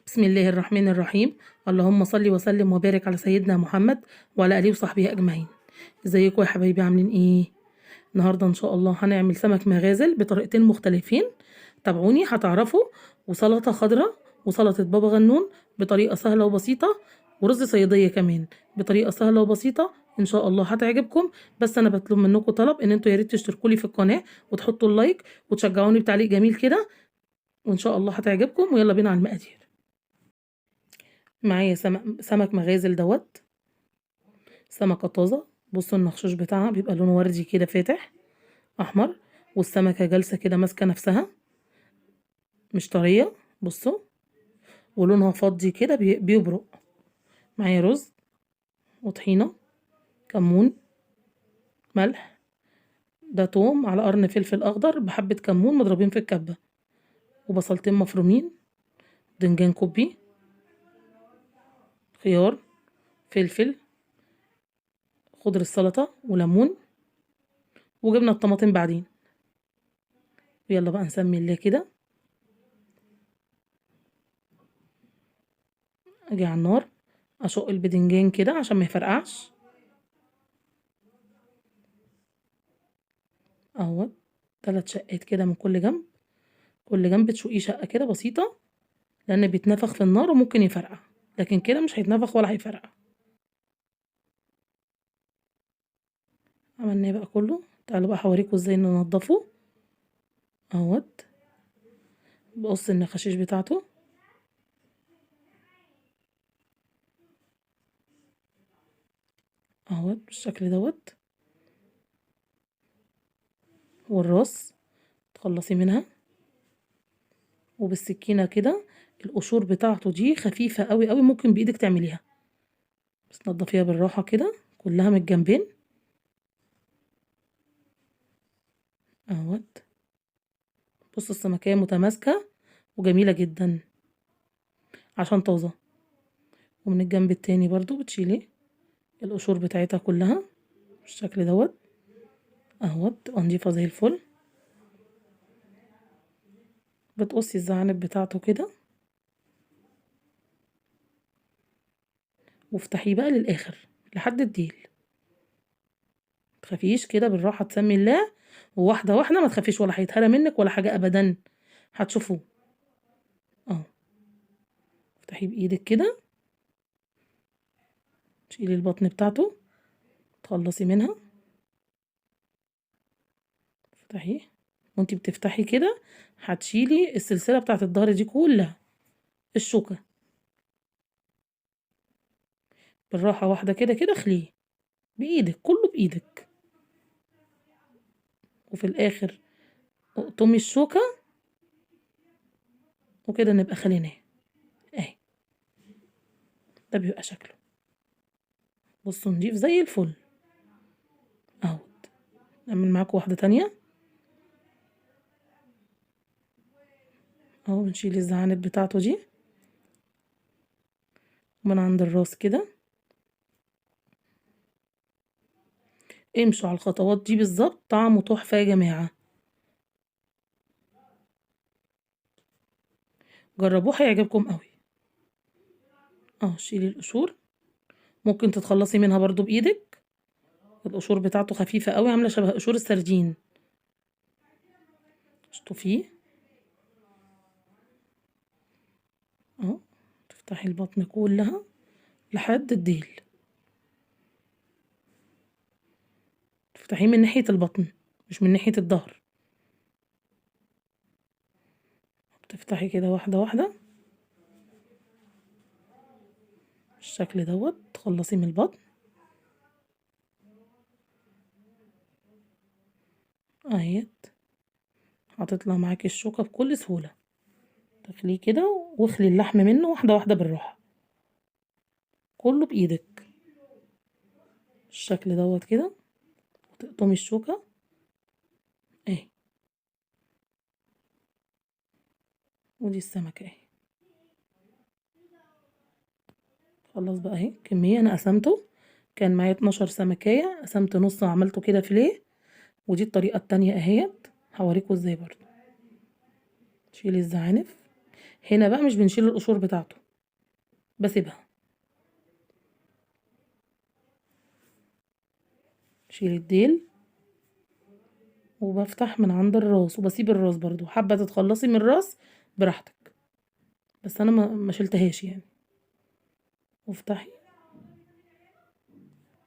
بسم الله الرحمن الرحيم. اللهم صل وسلم وبارك على سيدنا محمد وعلى اله وصحبه اجمعين. ازيكم يا حبايبي، عاملين ايه؟ النهارده ان شاء الله هنعمل سمك مغازل بطريقتين مختلفين. تابعوني هتعرفوا. وسلطه خضراء وسلطه بابا غنون بطريقه سهله وبسيطه، ورز صياديه كمان بطريقه سهله وبسيطه. ان شاء الله هتعجبكم. بس انا بطلب منكم طلب ان انتوا يا ريت تشتركوا لي في القناه وتحطوا اللايك وتشجعوني بتعليق جميل كده، وان شاء الله هتعجبكم. ويلا بينا على المقادير. معايا سمك مغازل سمكة طازة. بصوا النخشوش بتاعها بيبقى لونه وردي كده فاتح احمر، والسمكة جالسة كده ماسكة نفسها مش طرية. بصوا ولونها فضي كده بيبرق. معايا رز وطحينة، كمون، ملح، ده توم على قرن فلفل اخضر بحبة كمون مضروبين في الكبة، وبصلتين مفرومين، دنجان كوبي، خيار، فلفل، خضر السلطة وليمون، وجبنا الطماطم بعدين. يلا بقى نسمي الله كده. اجي على النار اشق البدنجان كده عشان ما يفرقعش اهو. 3 شقات كده من كل جنب، كل جنب تشقيه شقة كده بسيطة، لان بيتنفخ في النار وممكن يفرقع، لكن كده مش هيتنفخ ولا هيفرقع. عملناه بقى كله. تعالوا بقى هوريكم ازاي ننضفه اهوت. بقص النخاشيش بتاعته اهوت بالشكل دوت. والراس تخلصي منها وبالسكينة كده. القشور بتاعته دي خفيفة قوي قوي، ممكن بايدك تعمليها، بس تنضفيها بالراحة كده كلها من الجنبين اهوت. بص السمكية متماسكة وجميلة جدا عشان طازة. ومن الجنب التاني برضو بتشيلي القشور بتاعتها كلها بالشكل دوت اهوت، تبقى نضيفة زي الفل. بتقصي الزعنب بتاعته كده وافتحيه بقى للاخر لحد الديل. متخافيش كده، بالراحة تسمي الله، وواحدة واحدة، ما تخافيش ولا هيتهرى منك ولا حاجة ابدا، هتشوفوه اهو. افتحيه بايدك كده، تشيلي البطن بتاعته، تخلصي منها، افتحيه. وانتي بتفتحي كده هتشيلي السلسلة بتاعت الظهر دي كلها، الشوكة بالراحة واحدة كده كده، خليه بإيدك كله بإيدك. وفي الآخر اقطمي الشوكة وكده نبقى خليناه اهي. ده بيبقى شكله، بصوا نضيف زي الفل اهو. نعمل معاكم واحدة تانية اهو. بنشيل الزعانف بتاعته دي من عند الراس كده. امشوا على الخطوات دي بالظبط، طعمه تحفة يا جماعة، جربوه هيعجبكم قوي اهو. شيلي القشور، ممكن تتخلصي منها برضو بايدك. القشور بتاعته خفيفة قوي، عاملة شبه قشور السردين. اشطفيه اهو. تفتحي البطن كلها لحد الديل، تفتحيه من ناحية البطن مش من ناحية الظهر. تفتحي كده واحدة واحدة بالشكل دوت، تخلصي من البطن اهيت. هتطلع معاكي الشوكة بكل سهولة. تخليه كده واخلي اللحم منه واحدة واحدة بالراحة، كله بإيدك بالشكل دوت كده. وتقطمي الشوكة اهي. ودي السمكة اهي. خلاص بقى اهي كمية. انا قسمته، كان معايا 12 سمكية، قسمت نص وعملته كده فيليه. ودي الطريقة التانية اهيت، هوريكم ازاي برضو. شيلي الزعانف، هنا بقى مش بنشيل القشور بتاعته، بسيبها. شيل الديل وبفتح من عند الراس وبسيب الراس برضو، حابه تتخلصي من الراس براحتك، بس انا ما شلتهاش يعني. وافتحي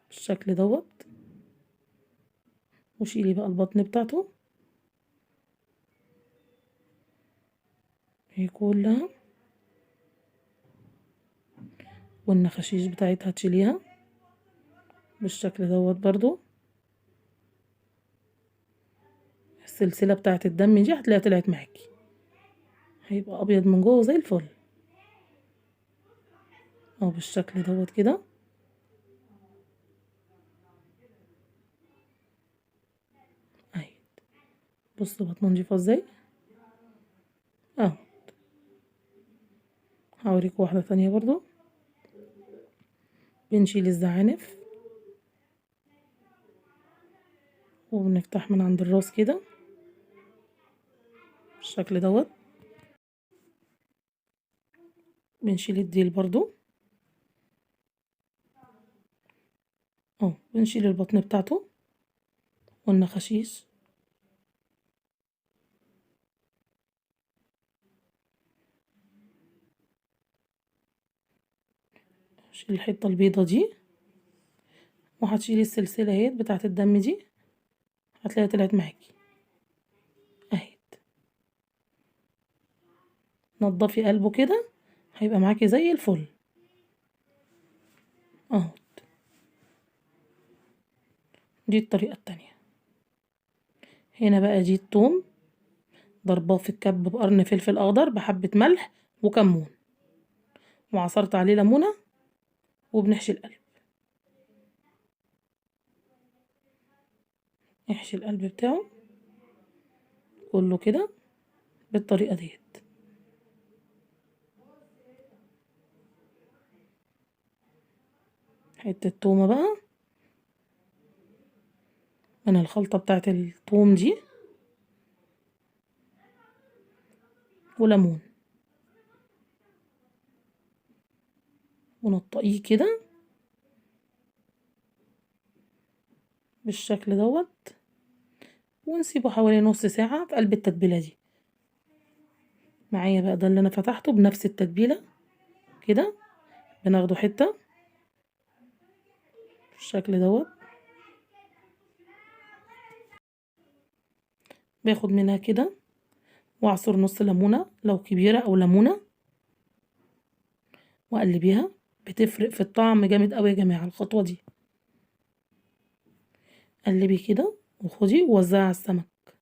بالشكل دوت، وشيلي بقى البطن بتاعته هي كلها، والنخاشيش بتاعتها تشيليها بالشكل دوت برضو. السلسلة بتاعت الدم دي هتلاقيها طلعت معاكي، هيبقى ابيض من جوه زي الفل اهو بالشكل دوت كده. اهي بصوا بطنه نضيفه ازاي اهو. هوريكم واحدة تانية برضو. بنشيل الزعانف وبنفتح من عند الراس كده بالشكل دوت. بنشيل الديل برضو اهو، بنشيل البطن بتاعته والنخاشيش. شيل الحتة البيضة دي، وهتشيلي السلسلة اهي بتاعت الدم دي، هتلاقيها طلعت معاكي اهي. نضفي قلبه كده هيبقى معاكي زي الفل اهو. دي الطريقة التانية. هنا بقى دي التوم، ضرباه في الكب بقرن فلفل اخضر بحبة ملح وكمون، وعصرت عليه ليمونة، وبنحشي القلب. نحشي القلب بتاعه كله كده بالطريقة ديت. حتة تومة بقى من الخلطة بتاعت التوم دي، وليمون، ونطقيه كده بالشكل دوت، ونسيبه حوالي نص ساعة في قلب التتبيلة دي. معايا بقى ده اللي انا فتحته بنفس التتبيلة كده، بناخده حتة بالشكل دوت، باخد منها كده واعصر نص ليمونة لو كبيرة او ليمونة، واقلبيها. بتفرق في الطعم جامد قوي يا جماعة الخطوة دي. قلبي كده وخدي ووزعي على السمك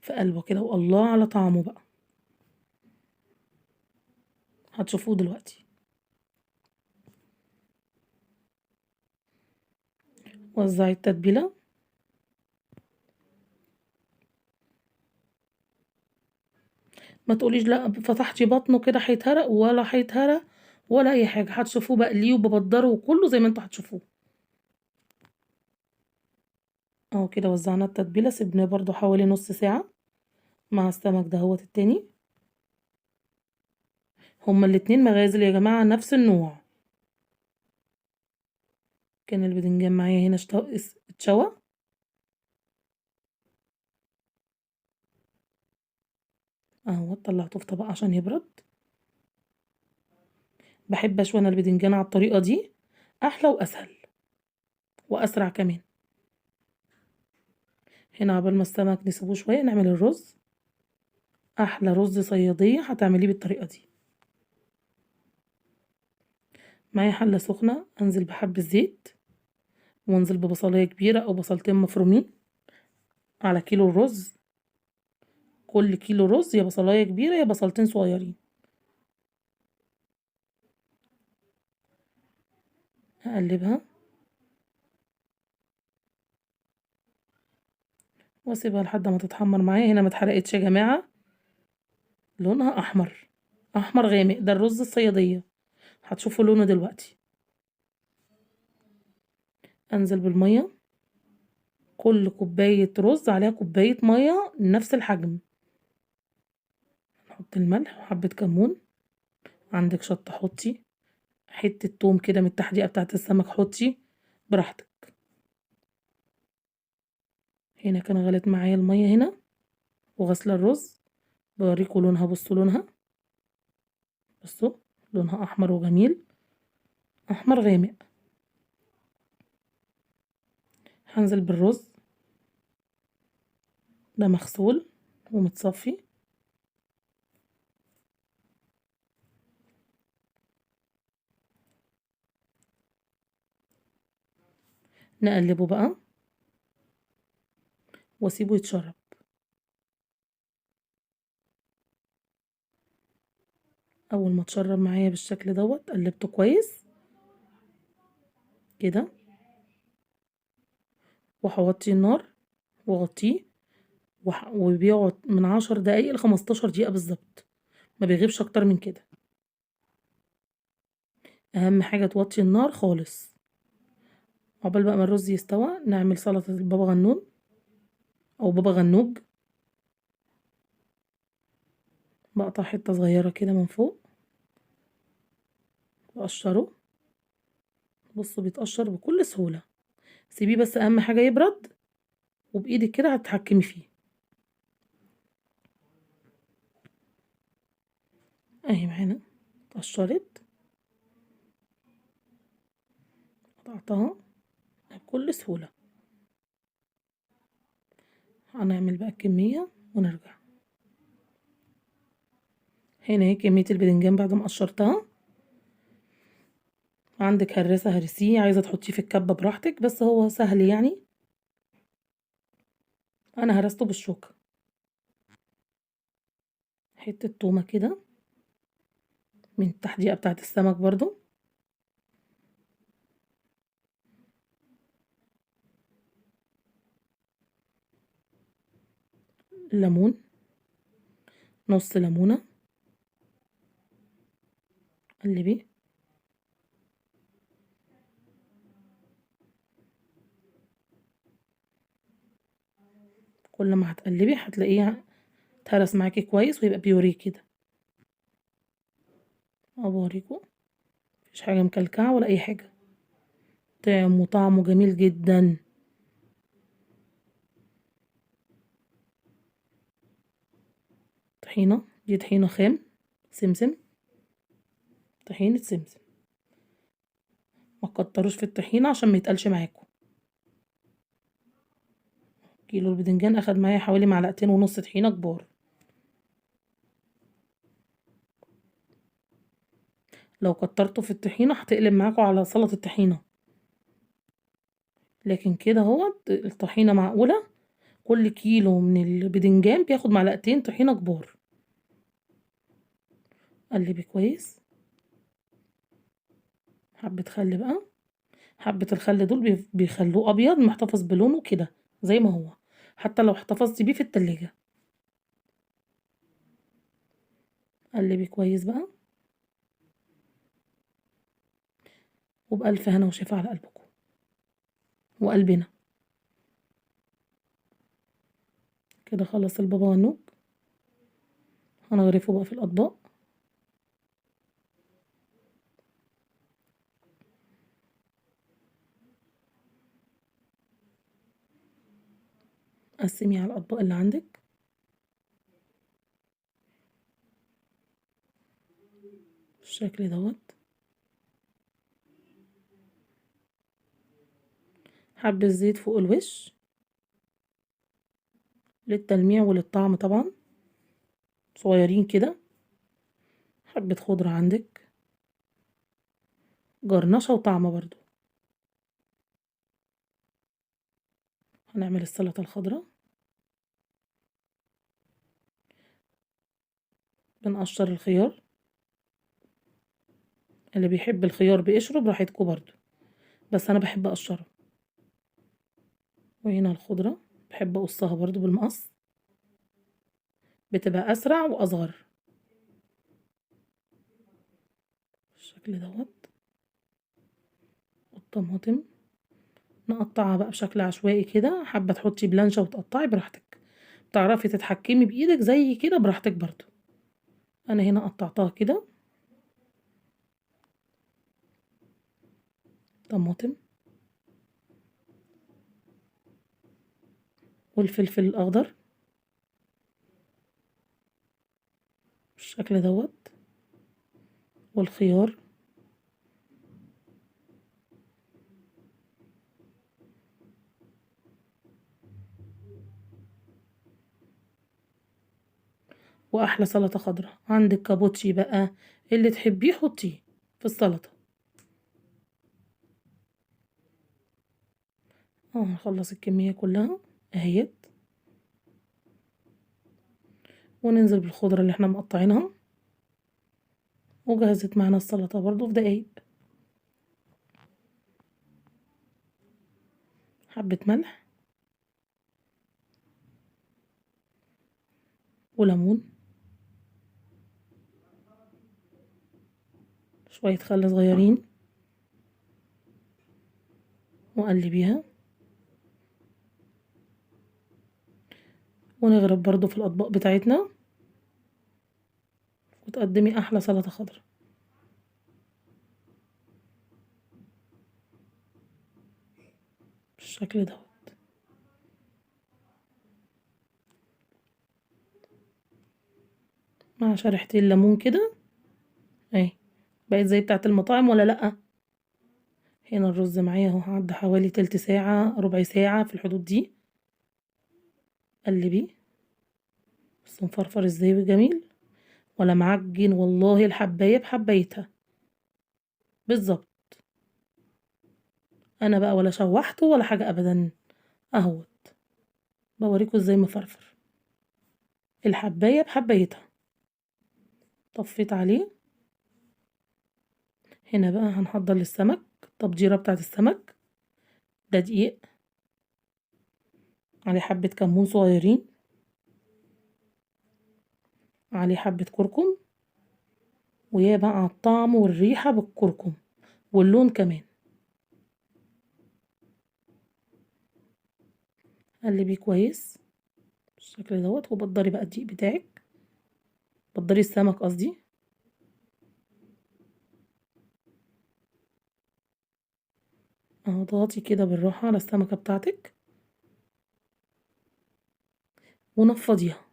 في قلبه كده، والله على طعمه بقى هتشوفوه دلوقتي. وزعي التتبيلة. ما تقوليش لا فتحتي بطنه كده هيتهرق، ولا هيتهرق ولا اي حاجة، هتشوفوه بقليه وببدره وكله زي ما انتوا هتشوفوه اهو كده. وزعنا التتبيلة، سيبناه برضو حوالي نص ساعة مع السمك دهوت التاني. هما الاتنين مغازل يا جماعة نفس النوع. كان البدنجان معايا هنا اتشوى اهو، طلعته في طبق عشان يبرد. بحب اشوي انا البدنجان على الطريقة دي، احلى واسهل واسرع كمان. هنا عقبال ما السمك نسيبوه شوية نعمل الرز. احلى رز صيادية هتعمليه بالطريقة دي. معايا حلة سخنة، انزل بحبة زيت، وانزل ببصلاية كبيرة او بصلتين مفرومين على كيلو الرز. كل كيلو رز يا بصلاية كبيرة يا بصلتين صغيرين. هقلبها واسيبها لحد ما تتحمر معايا. هنا ما اتحرقتش يا جماعة، لونها احمر، احمر غامق، ده الرز الصيادية، هتشوفوا لونه دلوقتي. انزل بالمية، كل كوباية رز عليها كوباية مية نفس الحجم نحط الملح وحبة كمون، عندك شطة حطي، حتة توم كده من التحديقة بتاعة السمك حطي براحتك. هنا كان غلت معايا المية هنا وغسلة الرز، بوريكم لونها. بصوا لونها، بصوا لونها احمر وجميل، احمر غامق. هنزل بالرز ده مغسول ومتصفي. نقلبه بقى واسيبه يتشرب. اول ما اتشرب معايا بالشكل دوت قلبته كويس كده، وهوطي النار واغطيه وبيقعد من 10 دقايق ل15 دقيقة بالظبط، ما بيغيبش اكتر من كده. اهم حاجة توطي النار خالص. عقبال بقى ما الرز يستوى نعمل سلطة البابا غنون او بابا غنوج. بقطع حتة صغيرة كده من فوق واقشره. بصوا بيتقشر بكل سهولة، سيبيه بس اهم حاجة يبرد وبايدك كده هتتحكمي فيه. اهي معانا اتقشرت، قطعتها بكل سهولة. هنعمل بقى الكمية ونرجع. هنا اهي كمية البدنجان بعد ما قشرتها. عندك هرسة هرسيه، عايزة تحطيه في الكبة براحتك، بس هو سهل يعني. انا هرسته بالشوكة. حتة تومة كده من التحديقة بتاعت السمك برضو. ليمون، نص ليمونة. قلبي. كل ما هتقلبي هتلاقيه اتهرس معاكي كويس ويبقى بيوريه كده. اوريكم، مفيش حاجة مكلكعة ولا اي حاجة، طعم وطعمه جميل جدا. طحينة، دي طحينة خام سمسم، طحينة سمسم. ما تكتروش في الطحينة عشان ما يتقلش معاكم. كيلو البدنجان اخد معايا حوالي معلقتين ونص طحينة كبار. لو كترتوا في الطحينة هتقلب معاكم على سلطة الطحينة، لكن كده هو الطحينة معقولة. كل كيلو من البدنجان بياخد معلقتين طحينة كبار. قلبي كويس. حبة خل بقى، حبة الخل دول بيخلوه أبيض محتفظ بلونه كده زي ما هو، حتى لو احتفظتي بيه في التلاجة. قلبي كويس بقى، وبألف هنا وشفا على قلبكم وقلبنا. كده خلص البابا غنوج، هنغرفه بقى في الأطباق. قسمي على الأطباق اللي عندك. بالشكل دوت. حبة زيت فوق الوش للتلميع وللطعم طبعا، صغيرين كده. حبة خضرة عندك، جرنشة وطعمة برضو. هنعمل السلطة الخضراء. بنقشر الخيار، اللي بيحب الخيار بقشره براحتكم برضو، بس أنا بحب أقشره. وهنا الخضرة بحب أقصها برضو بالمقص، بتبقى أسرع وأصغر. بالشكل دوت. والطماطم نقطعها بقى بشكل عشوائي كده، حابة تحطي بلانشة وتقطعي براحتك، تعرفي تتحكمي بإيدك زي كده براحتك برضو. انا هنا قطعتها كده. طماطم والفلفل الاخضر بالشكل دوت، والخيار واحلى سلطه خضراء. عندك كابوتشي بقى، اللي تحبيه حطيه في السلطه. هنخلص الكميه كلها اهيت، وننزل بالخضره اللي احنا مقطعينها، وجهزت معانا السلطه برضو في دقايق. حبه ملح وليمون، شويه خل صغيرين، وقلبيها، ونغرب برضو في الاطباق بتاعتنا، وتقدمي احلى سلطه خضراء بالشكل دوت. مع شريحتين ليمون كده اهي، بقت زي بتاعه المطاعم ولا لا؟ هنا الرز معايا اهو، عدى حوالي تلت ساعه ربع ساعه في الحدود دي. قلبيه، بس مفرفر ازاي وجميل، ولا معجن، والله الحبايه بحبايتها بالظبط. انا بقى ولا شوحته ولا حاجه ابدا، اهوت بوريكم ازاي مفرفر، الحبايه بحبايتها. طفيت عليه. هنا بقى هنحضر للسمك التبجيره بتاعه السمك. ده دقيق عليه حبه كمون صغيرين، عليه حبه كركم، ويا بقى على الطعم والريحه بالكركم واللون كمان. قلبيه كويس بالشكل دوت، وبدري بقى الدقيق بتاعك، بدري السمك قصدي. اضغطي كده بالراحه على السمكه بتاعتك، ونفضيها،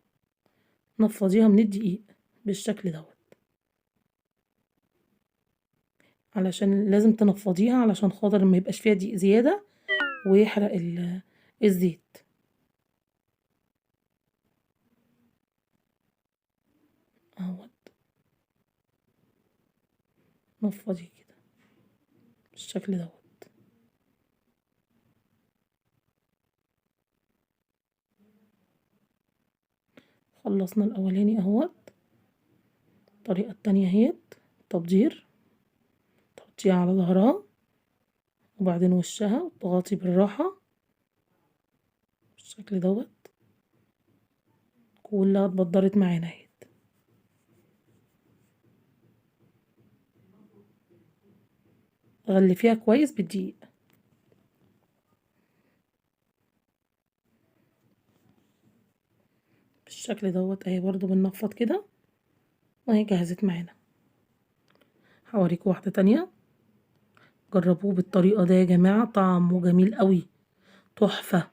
نفضيها من الدقيق بالشكل دوت، علشان لازم تنفضيها علشان خاطر ما يبقاش فيها دقيق زياده ويحرق الزيت اهوت. نفضي كده بالشكل دوت. خلصنا الاولاني اهوت. الطريقه التانية اهيت، تبدير، تحطيها على ظهرها وبعدين وشها، وتضغطي بالراحه بالشكل دوت، كلها اتبدرت معانا اهي. غلفيها كويس بالدقيق بالشكل دوت اهي، برضو بننفض كده وهي جهزت معانا. هوريكم واحدة تانية، جربوه بالطريقة دي يا جماعة، طعمه جميل قوي، تحفة.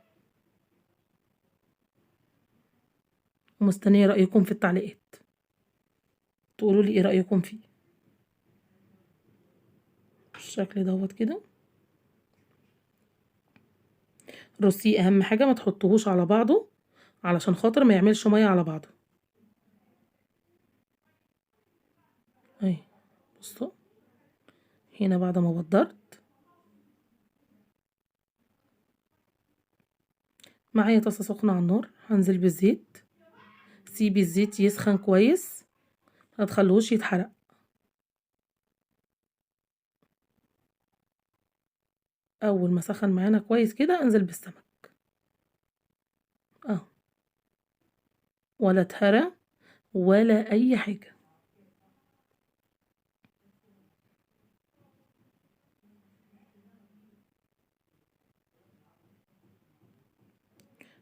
ومستنية رأيكم في التعليقات، تقولوا لي ايه رأيكم فيه بالشكل دوت كده. رصيه، اهم حاجة ما تحطوهوش على بعضه علشان خاطر ما يعملش مية على بعضه اهي. بصوا هنا بعد ما بدرت، معايا طاسة سخنة على النار، هنزل بالزيت. سيبي الزيت يسخن كويس، ما تخلوش يتحرق. اول ما سخن معانا كويس كده انزل بالسمك اهو، ولا اتهرى ولا اي حاجة.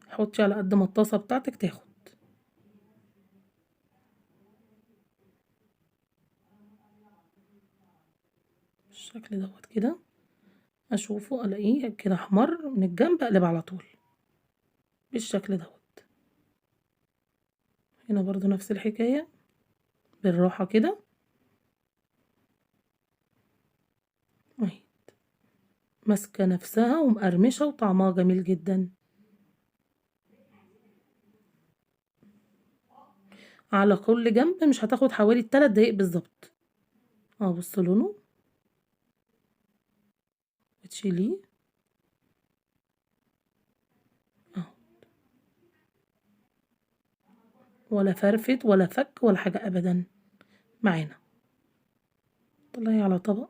حطي على قد ما الطاسة بتاعتك تاخد. بالشكل دوت كده، اشوفه الاقيه كده احمر من الجنب اقلب على طول بالشكل دوت. هنا برضو نفس الحكاية بالراحة كده اهي، ماسكة نفسها ومقرمشة وطعمها جميل جدا. على كل جنب مش هتاخد حوالي 3 دقايق بالظبط. اه بص لونه، وتشيليه اهو، ولا فرفت ولا فك ولا حاجة ابدا معانا. طلعي على طبق.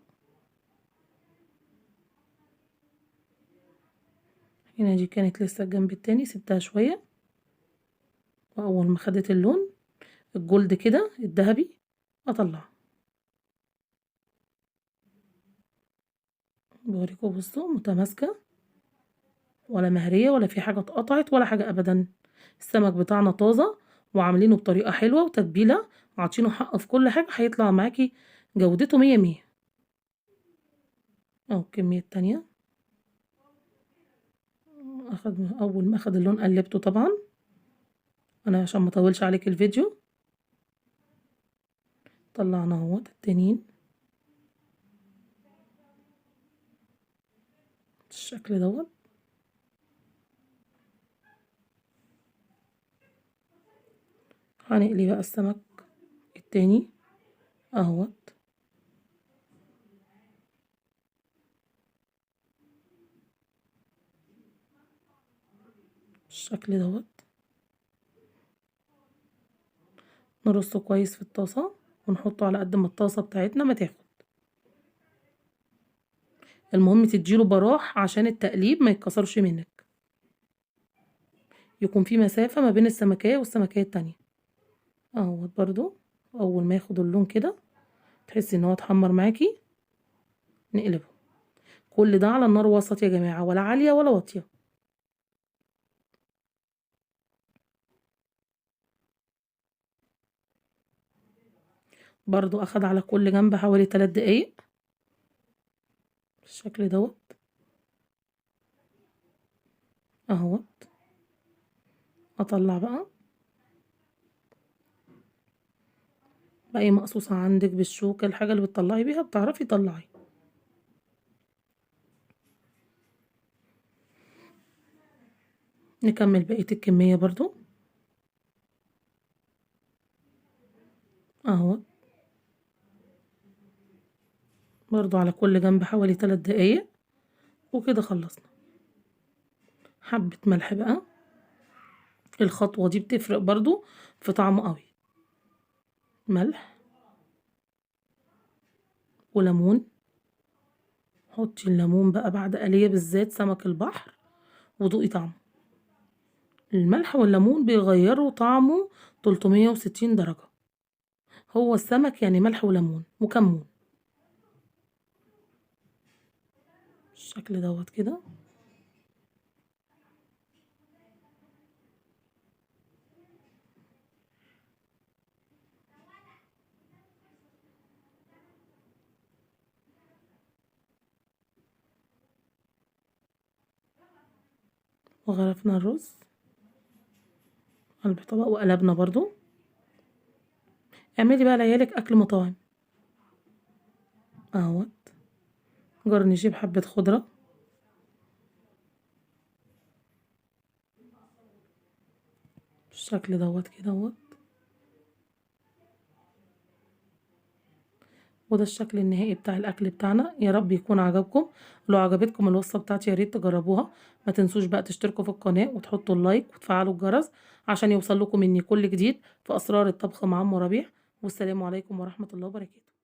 هنا دي كانت لسه الجنب التاني، سبتها شوية، واول ما خدت اللون الجولد كده الذهبي اطلعها. بوريكم بصوا متماسكة ولا مهرية ولا في حاجة اتقطعت ولا حاجة ابدا. السمك بتاعنا طازة وعاملينه بطريقة حلوة وتتبيلة، عاطينه حق في كل حاجة، هيطلع معاكي جودته 100 100. اهو الكمية التانية، اول ما اخد اللون قلبته طبعا انا عشان ما اطولش عليك الفيديو. طلعنا اهو التانيين بالشكل دوت. هنقلي بقى السمك التاني اهوت بالشكل دوت. نرصه كويس في الطاسة ونحطه على قد ما الطاسة بتاعتنا ما تاخد. المهم تديله براح عشان التقليب ما يتكسرش منك، يكون في مسافة ما بين السمكية والسمكية التانية اهوت. برضو اول ما ياخد اللون كده تحسي ان هو اتحمر معاكي نقلبه. كل ده على النار وسط يا جماعة، ولا عالية ولا واطية. برضو اخد على كل جنب حوالي 3 دقايق بالشكل دوت اهوت. اطلع بقى بأي مقصوصة عندك بالشوكة، الحاجة اللي بتطلعي بيها بتعرفي طلعي. نكمل بقية الكمية برضو اهوت. برضو على كل جنب حوالي 3 دقايق وكده خلصنا. حبة ملح بقى، الخطوة دي بتفرق برضو في طعمه قوي. ملح وليمون. حطي الليمون بقى بعد قليه بالذات سمك البحر وذوقي طعمه. الملح والليمون بيغيروا طعمه 360 درجة. هو السمك يعني ملح وليمون وكمون بالشكل دوت كده. وغرفنا الرز قلب طبق وقلبنا برضو. اعملي بقى لعيالك اكل مطاعم اهوت. جرنشي بحبة خضرة بالشكل دوت كده اهوت. وده الشكل النهائي بتاع الاكل بتاعنا. يا رب يكون عجبكم. لو عجبتكم الوصفة بتاعتي يا ريت تجربوها. ما تنسوش بقى تشتركوا في القناة وتحطوا اللايك وتفعلوا الجرس عشان يوصل لكم مني كل جديد في اسرار الطبخ مع ام ربيع. والسلام عليكم ورحمة الله وبركاته.